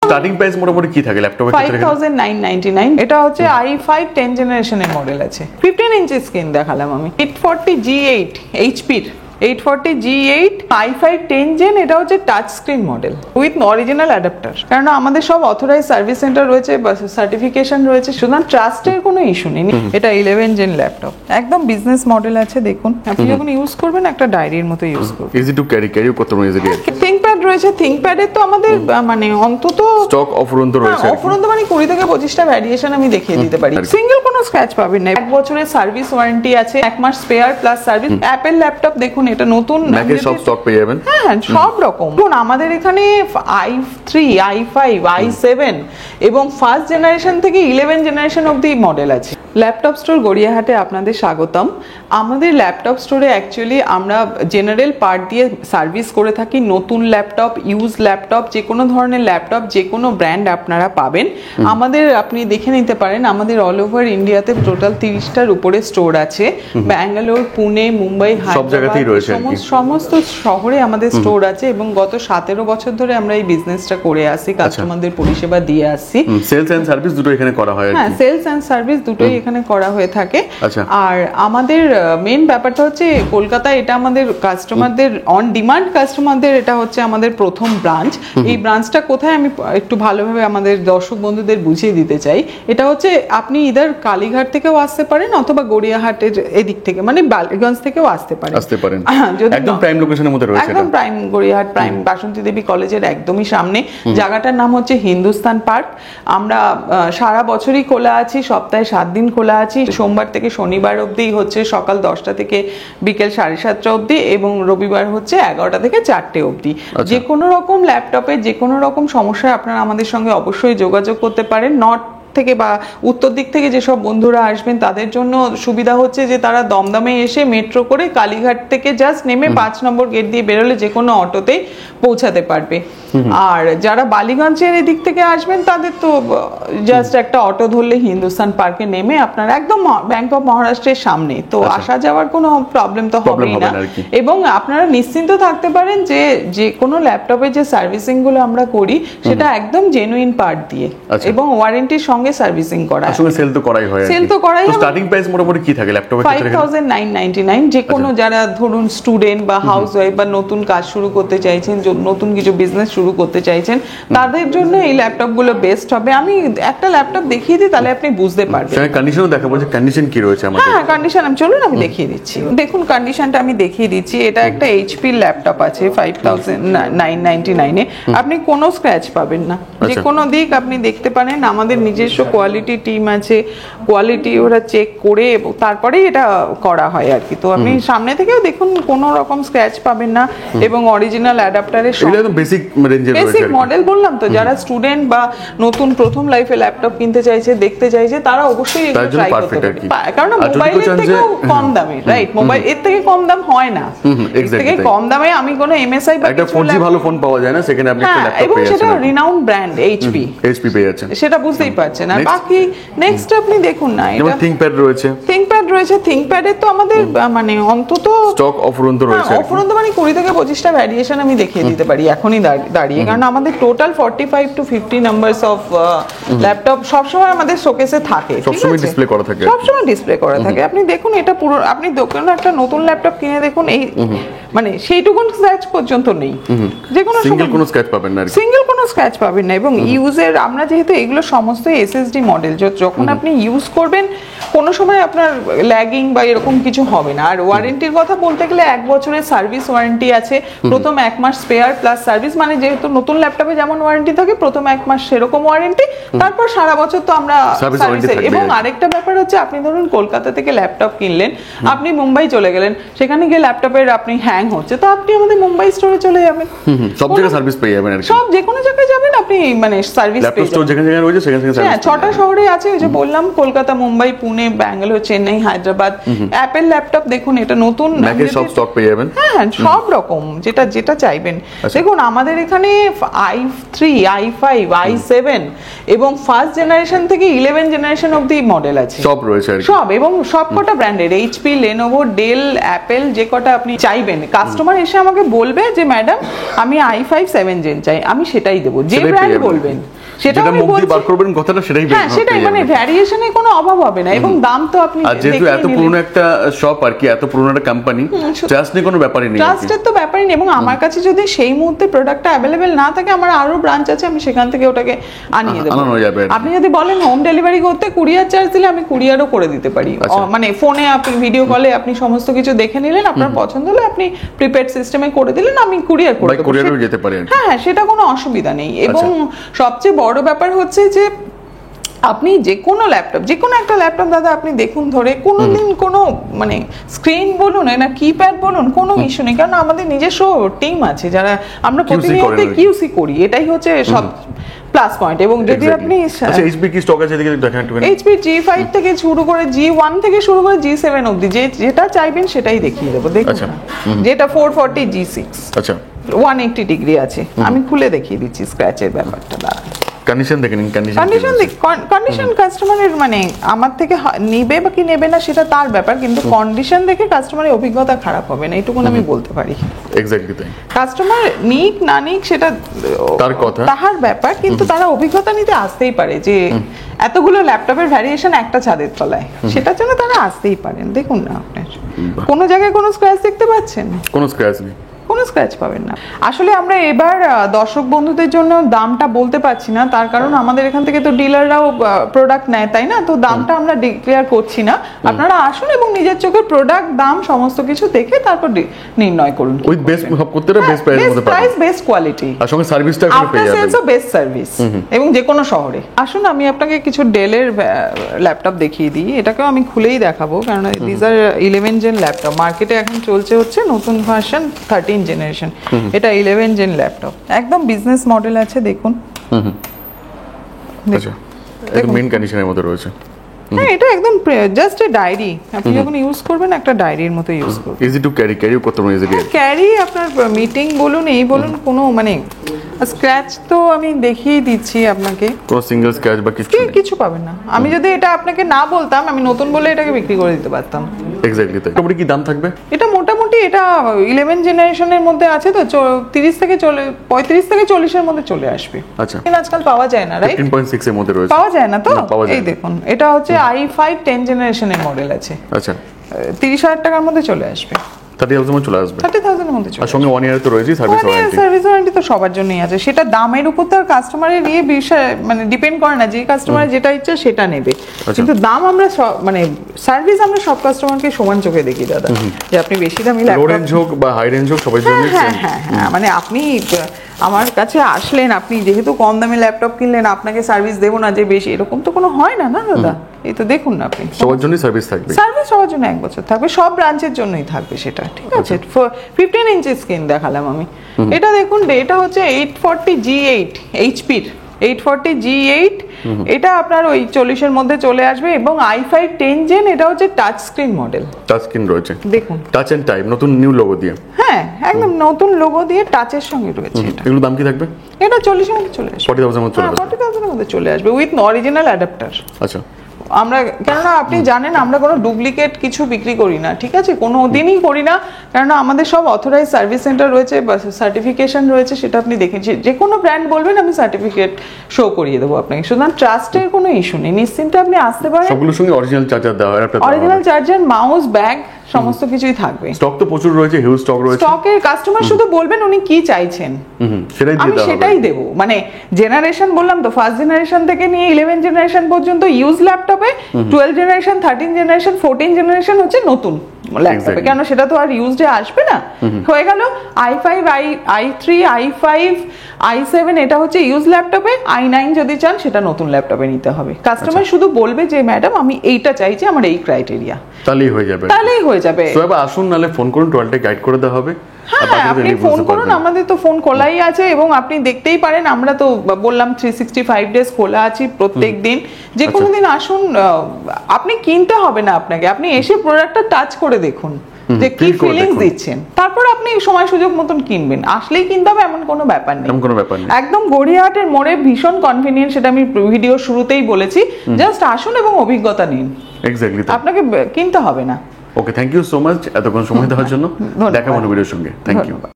Starting price মোটামুটি কি থাকে ল্যাপটপের ক্ষেত্রে? 5999। এটা হচ্ছে i5 10 জেনারেশনের মডেল আছে। 15 ইঞ্চি স্ক্রিন দেখালাম আমি। 840G8 এইচপির 840G8 i5 10 gen. এটা হচ্ছে touch screen model with original adapter. কারণ আমাদের সব অথরাইজ সার্ভিস সেন্টার রয়েছে, সার্টিফিকেশন রয়েছে, সুতরাং ট্রাস্টের কোনো ইস্যু নেই। এটা 11 জেন ল্যাপটপ, একদম বিজনেস মডেল আছে। দেখুন আপনি যখন ইউজ করবেন একটা ডায়েরির মতো ইউজ করবেন। ইজি টু ক্যারি করতে পারবেন ইজিলি। থিংকপ্যাড রয়েছে, থিংকপ্যাডের তো আমাদের মানে অন্তত স্টক অফুরন্ত রয়েছে। অফুরন্ত মানে 20 থেকে 25টা ভ্যারিয়েশন আমি দেখিয়ে দিতে পারি। সিঙ্গেল কোনো স্ক্র্যাচ পাবেন না। 1 বছরের সার্ভিস ওয়ারেন্টি আছে, 1 মাস spare plus service. Apple laptop দেখুন, এটা নতুন, ম্যাকের সব স্টক পেয়ে যাবেন। হ্যাঁ সব রকম। আমাদের এখানে i3 i5 i7 এবং ফার্স্ট জেনারেশন থেকে 11 জেনারেশন অবধি মডেল আছে। ল্যাপটপ স্টোর গড়িয়াহাটে আপনাদের স্বাগতম। আমাদের ল্যাপটপ স্টোরে অ্যাকচুয়ালি আমরা জেনারেল পার্ট দিয়ে সার্ভিস করে থাকি। নতুন ল্যাপটপ, ইউজ ল্যাপটপ, যে কোনো ধরনের ল্যাপটপ, যে কোনো ব্র্যান্ড আপনারা পাবেন আমাদের। আপনি দেখে নিতে পারেন আমাদের অল ওভার ইন্ডিয়াতে টোটাল 30টার উপরে স্টোর আছে। ব্যাঙ্গালোর, পুনে, মুম্বাই, সব জায়গাতেই রয়েছে, সমস্ত শহরে আমাদের স্টোর আছে এবং গত 17 বছর ধরে আমরা এই বিজনেসটা করে আসি, কাস্টমারদের পরিষেবা দিয়ে আসছি। সেলস এন্ড সার্ভিস দুটো এখানে করা হয়। হ্যাঁ, সেলস এন্ড সার্ভিস দুটোই এখানে করা হয়ে থাকে। আর আমাদের মেইন ব্যাপারটা হচ্ছে কলকাতায় এটা আমাদের কাস্টমারদের অন ডিমান্ড কাস্টমারদের এটা হচ্ছে আমাদের প্রথম ব্রাঞ্চ। এই ব্রাঞ্চটা কোথায় আমি একটু ভালোভাবে আমাদের দর্শক বন্ধুদের বুঝিয়ে দিতে চাই। এটা হচ্ছে আপনি ইদার কালীঘাট থেকেও আসতে পারেন অথবা গড়িয়াহাটের এদিক থেকে মানে বালিগঞ্জ থেকেও আসতে পারেন। একদম প্রাইম লোকেশনের মধ্যে রয়েছে, একদম প্রাইম গড়িয়াহাট প্রাইম বাসন্তী দেবী কলেজের একদমই সামনে। জায়গাটার নাম হচ্ছে হিন্দুস্তান পার্ক। আমরা সারা বছরই খোলা আছি, সপ্তাহে 7 দিন খোলা আছি। সোমবার থেকে শনিবার অবধি হচ্ছে সকাল 10টা থেকে বিকেল 7:30 অবধি এবং রবিবার হচ্ছে 11টা থেকে 4টে অবধি। যে কোনো রকম ল্যাপটপে যে কোনো রকম সমস্যায় আপনারা আমাদের সঙ্গে অবশ্যই যোগাযোগ করতে পারেন। নর্থ থেকে বা উত্তর দিক থেকে যেসব বন্ধুরা আসবেন তাদের জন্য সুবিধা হচ্ছে যে তারা দমদমে এসে মেট্রো করে কালীঘাট থেকে জাস্ট নেমে 5 নম্বর গেট দিয়ে বেরোলে যে কোনো অটোতেই পৌঁছাতে পারবে। আর যারা বালিগঞ্জের এদিক থেকে আসবেন তাদের তো জাস্ট একটা অটো ধরলে হিন্দুস্তান পার্কে নেমে আপনারা একদম ব্যাংক অফ মহারাষ্ট্রের সামনে, তো আসা যাওয়ার কোনো প্রবলেম তো হবেই না। এবং আপনারা নিশ্চিন্ত থাকতে পারেন যে যে কোনো ল্যাপটপের যে সার্ভিসিং গুলো আমরা করি সেটা একদম জেনুইন পার্ট দিয়ে এবং ওয়ারেন্টির সঙ্গে সার্ভিসিং করা। আসলে সেল তো করাই হয়। সেল তো করাই হয়। স্টার্টিং প্রাইস মোটামুটি কি থাকে ল্যাপটপের ক্ষেত্রে? 5999। যে কোনো যারা ধরুন স্টুডেন্ট বা হাউসওয়াইফ বা নতুন কাজ শুরু করতে চাইছেন, নতুন কিছু বিজনেস শুরু করতে চাইছেন, তাদের জন্য এই ল্যাপটপ গুলো বেস্ট হবে। আমি একটা ল্যাপটপ দেখিয়ে দিই তাহলে আপনি বুঝতে পারবেন। কন্ডিশনও দেখাবো যে কন্ডিশন কি রয়েছে আমাদের। হ্যাঁ কন্ডিশন আমি চলুন আমি দেখিয়ে দিচ্ছি। দেখুন কন্ডিশনটা আমি দেখিয়ে দিচ্ছি। এটা একটা এইচপি ল্যাপটপ আছে 5999 এ। আপনি কোনো স্ক্র্যাচ পাবেন না, যে কোনো দিক আপনি দেখতে পারেন। আমাদের নিজস্ব কোয়ালিটি টিম আছে, কোয়ালিটি ওরা চেক করে তারপরেই এটা করা হয় আর কি। তো আপনি সামনে থেকেও দেখুন কোনো রকম স্ক্র্যাচ পাবেন না এবং অরিজিনাল অ্যাডাপ্টারের সঙ্গে বেসিক রেঞ্জের রয়েছে। বেসিক মডেল বললাম তো, যারা স্টুডেন্ট বা নতুন প্রথম লাইফে ল্যাপটপ কিনতে চাইছে, দেখতে চাইছে, তারা অবশ্যই এগুলো ট্রাই করতে পারে। কারণ মোবাইলের থেকেও কম দামে, রাইট? মোবাইল এর থেকে কম দাম হয় না। এর থেকে কম দামে আমি কোনো এমএসআই বা একটা 4G ভালো ফোন পাওয়া যায় না, সেখানে আপনি একটা ল্যাপটপ পেয়ে যাচ্ছেন। এবং সেটা রিনাউন্ড ব্র্যান্ড এইচপি পেয়ে যাচ্ছেন, সেটা বুঝতেই পারছেন। আর বাকি নেক্সট আপনি দেখুন না, এটা থিংকপ্যাড রয়েছে। থিংকপ্যাডের তো আমাদের মানে অন্তত স্টক অফুরন্ত রয়েছে। অফুরন্ত মানে 20 থেকে 25টা ভ্যারিয়েশন আমি দেখিয়ে দিতে পারি এখনই দাঁড়িয়ে। কারণ আমাদের total 45 to 50 numbers of laptop সবসময় আমাদের শোকেসে থাকে, সবসময় ডিসপ্লে করা থাকে, সবসময় ডিসপ্লে করা থাকে। আপনি দেখুন এটা পুরো, আপনি দোকানে একটা নতুন ল্যাপটপ কিনে দেখুন, এই মানে সেইটুকুন স্ক্র্যাচ পর্যন্ত নেই। যে কোনো সিঙ্গেল কোনো স্ক্র্যাচ পাবেন না, সিঙ্গেল কোনো স্ক্র্যাচ পাবেন না। এবং ইউজের আমরা যেহেতু এগুলো সমস্ত এসএসডি মডেল, যখন আপনি ইউজ করবেন কোনো সময় আপনার ল্যাগিং বা এরকম কিছু হবে না। আর ওয়ারেন্টির কথা বলতে গেলে 1 বছরের সার্ভিস ওয়ারেন্টি আছে। প্রথম 1 মাস স্পেয়ার প্লাস সার্ভিস, মানে যেহেতু নতুন ল্যাপটপে যেমন ওয়ারেন্টি থাকে প্রথম 1 মাস সেরকম ওয়ারেন্টি, তারপর সারা বছর তো আমরা সার্ভিস। এবং আরেকটা ব্যাপার হচ্ছে আপনি ধরুন কলকাতা থেকে ল্যাপটপ কিনলেন, আপনি মুম্বাই চলে গেলেন, সেখানে গিয়ে ল্যাপটপের আপনি হ্যাং হচ্ছে, তো আপনি আমাদের মুম্বাই স্টোরে চলে যাবেন, সব জায়গায় সার্ভিস পেয়ে যাবেন। সব যে কোনো জায়গায় যাবেন আপনি মানে সার্ভিস পেয়ে যাবেন। যেখানে যেখানে রয়েছে সেখানে সেখানে হ্যাঁ 6টা শহরে আছে, ওই যে বললাম কলকাতা, মুম্বাই, পুনে, ব্যাঙ্গালোর, চেন্নাই, হায়দ্রাবাদ। অ্যাপেল ল্যাপটপ দেখুন, এটা নতুন, ম্যাকের সব স্টক পেয়ে যাবেন। হ্যাঁ সব রকম যেটা চাইবেন। দেখুন আমাদের এখানে i3 i5 i7 এবং ফার্স্ট জেনারেশন থেকে 11 জেনারেশন অবধি মডেল আছে, সব রয়েছে সব, এবং সবকটা ব্র্যান্ডের এইচপি, লেনোভো, ডেল, অ্যাপেল, যে কটা আপনি চাইবেন। কাস্টমার এসে আমাকে বলবে যে ম্যাডাম আমি i5 7 জেন চাই, আমি সেটাই দেবো, যে ব্র্যান্ড বলবেন সেটা যেটা আমি মুখ দিয়ে বলছি। বার করবেন কথাটা সেটাই হ্যাঁ সেটাই, মানে ভ্যারিয়েশনে কোনো অভাব হবে না, এবং দাম তো আপনি আর যেহেতু এত পুরনো একটা শপ আর কি, এত পুরনো একটা কোম্পানি, ট্রাস্ট নিয়ে কোনো ব্যাপারই নেই আর কি। ট্রাস্টের তো ব্যাপারই নেই, এবং আমার কাছে যদি সেই মুহূর্তে প্রোডাক্টটা অ্যাভেলেবেল না থাকে, আমার আরো ব্রাঞ্চ আছে, আমি সেখান থেকে ওটাকে আনিয়ে দেবো। আনানো যাবে আর কি। আপনি যদি বলেন হোম ডেলিভারি করতে, কুরিয়ার চার্জ দিলে আমি কুরিয়ারও করে দিতে পারি। আচ্ছা। মানে ফোনে আপনি ভিডিও কলে আপনি সমস্ত কিছু দেখে নিলেন, আপনার পছন্দ হলে আপনি প্রিপেড সিস্টেমে করে দিলেন, আমি কুরিয়ার করে বাই দেবো। কুরিয়ারও যেতে পারে আর কি। হ্যাঁ হ্যাঁ, সেটা কোনো অসুবিধা নেই। এবং সবচেয়ে বড় ব্যাপার হচ্ছে যে আপনি যে কোনো ল্যাপটপ, যে কোনো একটা ল্যাপটপ দাদা আপনি দেখুন ধরে, কোনোদিন কোনো মানে স্ক্রিন বলুন না কিপ্যাড বলুন, কোনো ইস্যু নেই, কারণ আমাদের নিজস্ব টিম আছে যারা আমরা প্রতিনিয়ত কিউসি করি, এটাই হচ্ছে সব প্লাস পয়েন্ট। এবং যদি আপনি আচ্ছা এইচপি কি স্টক আছে এদিকে দেখেন একটু। এইচপি G5 থেকে শুরু করে G1 থেকে শুরু করে G7 অবধি যেটা চাইবেন সেটাই দেখিয়ে দেবো। দেখুন না, যেটা 440 G6 আচ্ছা 180 ডিগ্রি আছে, আমি খুলে দেখিয়ে দিচ্ছি স্ক্র্যাচের ব্যাপারটা। দাঁড়ান, কন্ডিশন দেখে নিন, কন্ডিশন কাস্টমারের মানে আমার থেকে নিবে বা কি নেবে না সেটা তার ব্যাপার, কিন্তু কন্ডিশন দেখে কাস্টমারের অভিজ্ঞতা খারাপ হবে না, এটুকুন আমি বলতে পারি। এক্স্যাক্টলি তাই। কাস্টমার নিক না নিক সেটা তার কথা, তাহার ব্যাপার, কিন্তু তারা অভিজ্ঞতা নিতে আসতেই পারে যে এতগুলো ল্যাপটপের ভ্যারিয়েশন একটা ছাদের তলায়, সেটার জন্য তারা আসতেই পারেন। দেখুন না, আপনার কোনো জায়গায় কোনো স্ক্র্যাচ দেখতে পাচ্ছেন? কোনো স্ক্র্যাচ নেই, কোনো স্ক্র্যাচ পাবেন না। আসলে আমরা এবার দর্শক বন্ধুদের জন্য দামটা বলতে পারছি না, তার কারণ আমাদের এখান থেকে তো ডিলাররাও প্রোডাক্ট নেয়, তাই না? তো দামটা আমরা ডিক্লেয়ার করছি না। আপনারা আসুন এবং নিজের চোখে প্রোডাক্ট, দাম সমস্ত কিছু দেখে তারপর নির্ণয় করুন। উইথ বেস্ট সব প্রত্যেকটা বেস্ট প্রাইসের মধ্যে পাবেন, প্রাইস বেস্ট কোয়ালিটি, আর সঙ্গে সার্ভিসটা আপনি আফটার পেয়ে যাবেন। সেলসও বেস্ট সার্ভিস, এবং যে কোনো শহরে। আসুন আমি আপনাকে কিছু ডেলের ল্যাপটপ দেখিয়ে দিই, এটাকেও আমি খুলেই দেখাবো, কারণ দিস আর 11 জেন ল্যাপটপ। মার্কেটে এখন চলছে হচ্ছে নতুন ভার্সন 13 জেনারেশন, এটা 11 জেন ল্যাপটপ, একদম বিজনেস মডেল আছে। দেখুন, আচ্ছা এটা মেইন কন্ডিশনের মধ্যে রয়েছে। হ্যাঁ এটা একদম জাস্ট এ ডায়েরি, আপনি যখন ইউজ করবেন একটা ডায়েরির মতো ইউজ করবেন। ইজি টু ক্যারি করতে পারবেন ইজিলি। ক্যারি আপনার মিটিং বলুন, এই বলুন, কোনো মানে স্ক্র্যাচ তো আমি দেখিয়ে দিচ্ছি আপনাকে, কোনো সিঙ্গেল স্ক্র্যাচ বা কিছু নেই, কিছু পাবেন না। আমি যদি এটা আপনাকে না বলতাম, আমি নতুন বলে এটাকে বিক্রি করে দিতে পারতাম। এক্স্যাক্টলি তাই। মোটামুটি কি দাম থাকবে? এটা মোটামুটি এটা 11 জেনারেশনের মধ্যে আছে, তো 35 থেকে 40 এর মধ্যে চলে আসবে। আচ্ছা আজকাল পাওয়া যায় না, রাইট? 15.6 এর মধ্যে রয়েছে, পাওয়া যায় না তো? পাওয়া যায় এই দেখুন, এটা হচ্ছে i5 10 জেনারেশনের মডেল আছে, আচ্ছা 30,000 টাকার মধ্যে চলে আসবে, 30,000 চলে আসবে, 30,000 এর মধ্যে চলে আর সঙ্গে 1 ইয়ার তো রয়েছে সার্ভিস ওয়ারেন্টি। সার্ভিস ওয়ারেন্টি তো সবার জন্যই আছে, সেটা দামের উপর তো আর কাস্টমারের বিষয় মানে ডিপেন্ড করে না, যে কাস্টমার যেটা ইচ্ছা সেটা নেবে। কিন্তু দাম আমরা মানে সার্ভিস আমরা সব কাস্টমারকে সমান চোখে দেখি দাদা, যে আপনি বেশি দামি লো ল্যাপটপ, রেঞ্জ হোক বা হাই রেঞ্জ হোক সবার জন্য হ্যাঁ মানে আপনি আমার কাছে আসলেন, আপনি যেহেতু কম দামি ল্যাপটপ কিনলেন, আপনাকে সার্ভিস দেবো না যে বেশি, এরকম তো কোনো হয় না, না দাদা? এই তো দেখুন না, আপনি সবার জন্যই সার্ভিস থাকবে, সার্ভিস সবার জন্য 1 বছর থাকবে, সব ব্রাঞ্চের জন্যই থাকবে সেটা, ঠিক আছে? 15 ইঞ্চি স্ক্রিন দেখালাম আমি, এটা দেখুন, এটা হচ্ছে 840 G8 এইচপির 840 G8, এটা আপনার ওই 40 এর মধ্যে চলে আসবে, এবং i5 10 জেন, এটা হচ্ছে touch screen model, touch screen রয়েছে, দেখুন টাচ এন্ড টাইপ, নতুন নিউ লোগো দিয়ে, হ্যাঁ একদম নতুন লোগো দিয়ে টাচের সঙ্গে রয়েছে এটা। এগুলোর দাম কি থাকবে? এটা 40 এর মধ্যে চলে আসবে, 40,000 মধ্যে চলে আসবে, 40,000 এর মধ্যে চলে আসবে উইথ অরিজিনাল অ্যাডাপ্টার। আচ্ছা আমরা কেননা আপনি জানেন আমরা কোনো ডুপ্লিকেট কিছু বিক্রি করি না, ঠিক আছে? কোনো দিনই করি না, কেননা আমাদের সব অথরাইজ সার্ভিস সেন্টার রয়েছে বা সার্টিফিকেশন রয়েছে, সেটা আপনি দেখেছি, যে কোনো ব্র্যান্ড বলবেন আমি সার্টিফিকেট শো করিয়ে দেবো আপনাকে। সুতরাং ট্রাস্টের কোনো ইস্যু নেই, নিশ্চিন্তে আপনি আসতে পারেন। সবগুলোর সঙ্গে অরিজিনাল চার্জার দেওয়া হয়, অরিজিনাল চার্জার, মাউস, ব্যাগ সমস্ত কিছুই থাকবে। স্টক তো প্রচুর রয়েছে, হিউজ স্টক রয়েছে। স্টকের কাস্টমার শুধু বলবেন উনি কি চাইছেন, সেটাই আমি সেটাই দেব। মানে জেনারেশন বললাম তো, ফার্স্ট জেনারেশন থেকে নিয়ে 11 জেনারেশন পর্যন্ত ইউজ ল্যাপটপে, 12 জেনারেশন, 13 জেনারেশন, 14 জেনারেশন হচ্ছে নতুন ল্যাপটপে, কেন সেটা তো আর ইউজডে আসবে না। হয়ে গেল i5, i3, i5, i7, এটা হচ্ছে ইউজ ল্যাপটপে, i9 যদি চান সেটা নতুন ল্যাপটপে নিতে হবে। কাস্টমার শুধু বলবে যে ম্যাডাম আমি এইটা চাইছি, আমার এই ক্রাইটেরিয়া, তাহলেই হয়ে যাবে, তাহলেই হয়ে যাবে। তো এবার আসুন, নালে ফোন করুন, টোটালটা গাইড করে দেওয়া হবে। হ্যাঁ আপনি ফোন করুন, আমাদের তো ফোন খোলাই আছে, এবং আপনি দেখতেই পারেন, আমরা তো বললাম 365 ডেজ খোলা আছি প্রত্যেক দিন, যে কোনো দিন আসুন, আপনি কিনতে হবে না আপনাকে, আপনি এসে প্রোডাক্টটা টাচ করে দেখুন যে কি ফিলিংস দিচ্ছেন, তারপর আপনি সময় সুযোগ মতন কিনবেন। আসলেই কিনতে হবে এমন কোনো ব্যাপার নেই, একদম গড়িয়াহাটের মোড়ে, ভীষণ কনভিনিয়েন্ট, সেটা আমি ভিডিও শুরুতেই বলেছি, জাস্ট আসুন এবং অভিজ্ঞতা নিন, এক্স্যাক্টলি আপনাকে কিনতে হবে না। ওকে, থ্যাংক ইউ সো মাচ এতক্ষণ সময় দেওয়ার জন্য, দেখা হবে ভিডিওর সঙ্গে, থ্যাংক ইউ।